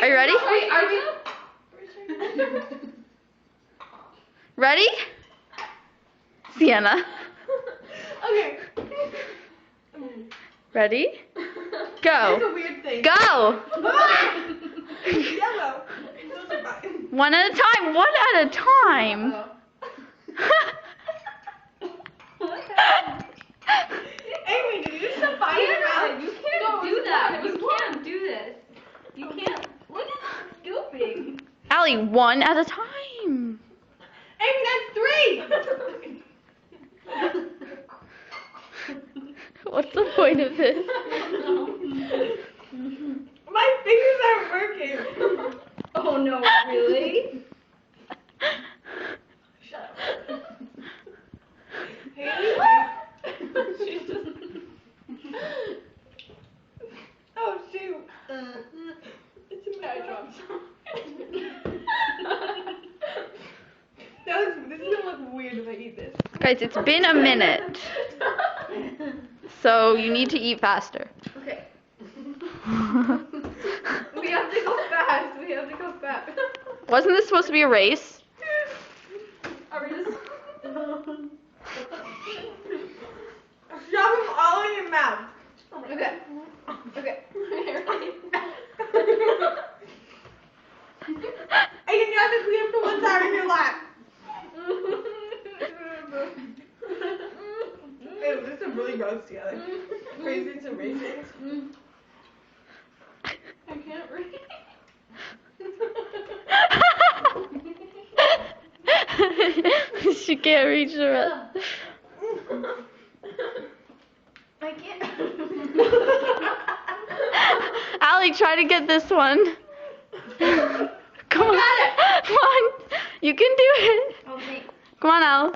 Are you ready? Wait, are we? Ready? Sienna. Okay. Ready? It's Go. a weird thing. Go. Yellow. One at a time. One at a time. Amy, did you just define your mouth? You can't do that. You can't do this. You can't. Look at that scooping. Allie, one at a time. Amy, that's 3. What's the point of this? My fingers aren't working. Oh no, really? Shut up. Haley? She's just... Oh, shoot. It's in my eye drops. This is gonna look weird if I eat this. Guys, it's been a minute. So you need to eat faster. Okay. We have to go fast. We have to go fast. Wasn't this supposed to be a race? Are we just? Shove them all in your mouth. Okay. Okay. And you have to clean up the ones that are in your lap. Ew, this is really gross together. Raisins and raisins. I can't read. She can't reach the rest. I can't. Allie, try to get this one. Come on. Come on. You can do it. Okay. Come on, Al.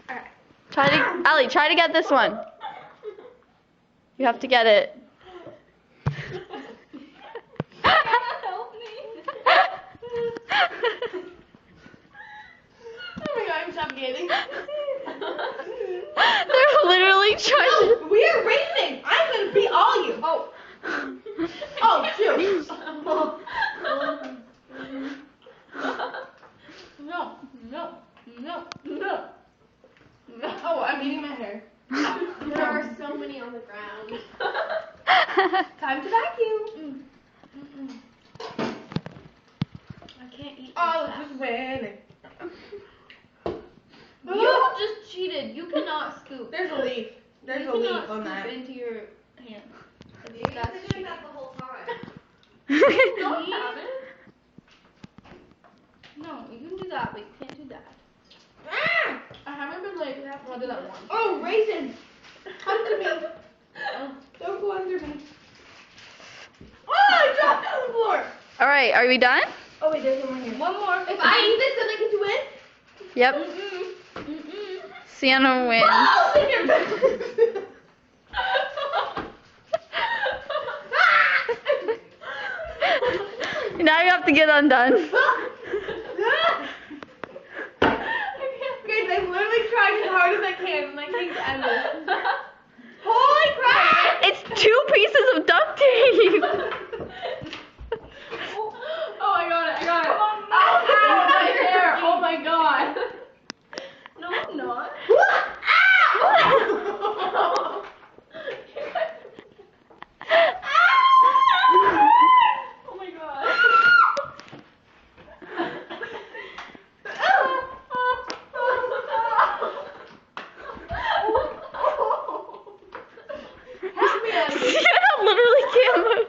Alright. Allie, try to get this one. You have to get it. Help me. Oh my god, I'm suffocating. They're literally trying to... No, we are racing. I'm gonna beat all you. Oh. Oh, shoot. No, no, no, no. Oh, I'm eating my hair. There are so many on the ground. Time to vacuum. I can't eat. Oh, that. just winning. You just cheated. You cannot scoop. There's a leaf. There's you a leaf cannot on scoop that. into your hand. You've That's been doing cheating. that the whole time. No, you haven't. No, you can do that, but you can't do that. Ah! I haven't been like, I'll do that once. Oh, raisins. Under me. Don't go under me. Oh, I dropped it on the floor. All right, are we done? Oh, wait, there's one more here. One more. If I eat this, then I get to win? Yep. Sienna wins. Oh, in your face. Now you have to get undone. Guys, I literally tried as hard as I can, and I can't end it. Holy crap! It's 2 pieces of duct tape. Oh, I got it. I got it. Come on, Ow, my hair. Oh my god. No, I'm not. Oh my god. Help me out of this. Sienna literally can't move.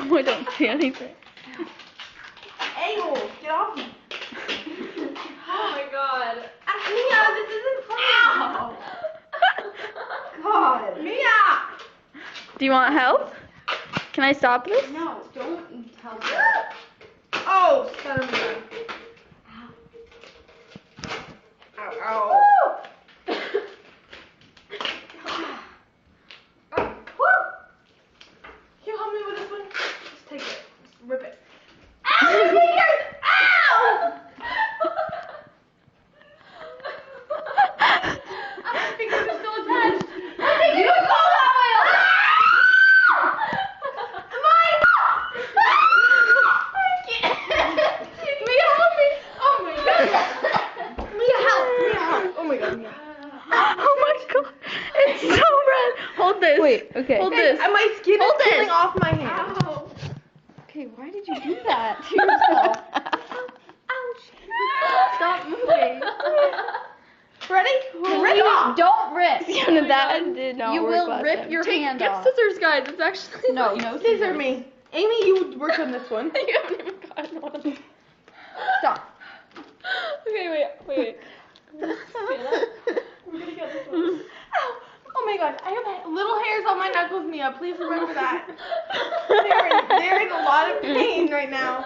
Oh, I don't see anything. Angle, get off me. Oh my god. Mia, this isn't fun. God. Mia. Do you want help? Can I stop this? No, don't help her. Oh, son of a gun. Ow, ow. Can you help me with this one? Just take it. Just rip it. Ow, my fingers! Ow! My fingers are still attached. My fingers don't go that way. Mine! I can't. Mia, help me. Oh my god. Mia, help. Mia, help. Oh my god, Mia. Oh my god. It's so red. Hold this. Wait, okay. Hold this. And my skin Hold is peeling this. off my hand. Ow. Okay, why did you do that to yourself? Stop moving. Ready? Rip off. Don't rip. That did not You work will last rip time. your hand Get off. scissors, guys. It's actually No, no Scissor scissors. me. Amy, you work on this one. You haven't even gotten one. Stop. Okay, wait. We're gonna get this one. Ow! Oh my god, I have little hairs on my knuckles, Mia. Please remember that. They're in a lot of pain right now.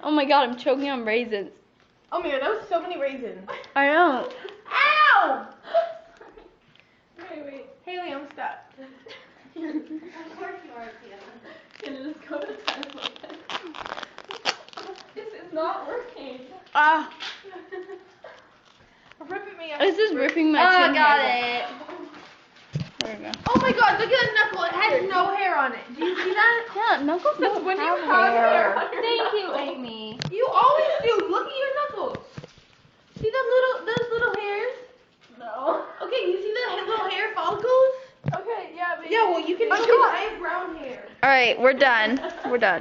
Oh my god, I'm choking on raisins. Oh my god, that was so many raisins. I know. Ow! Wait. Haley, I'm stuck. Of course you are, Tia. Can you just go to bed? This is not working. Ah, Rip at me. this is ripping my Oh, chin got hairs it. off. There we go. Oh my god, look at that knuckle. It has no hair on it. Do you see that? Yeah, knuckles That's don't when you have have hair. Thank you, Amy. You always do. Look at your knuckles. See those little hairs? No. Okay, you see the little hair follicles? Okay, yeah, but Yeah, well you can. Oh, see God. I have brown hair. All right, we're done. We're done.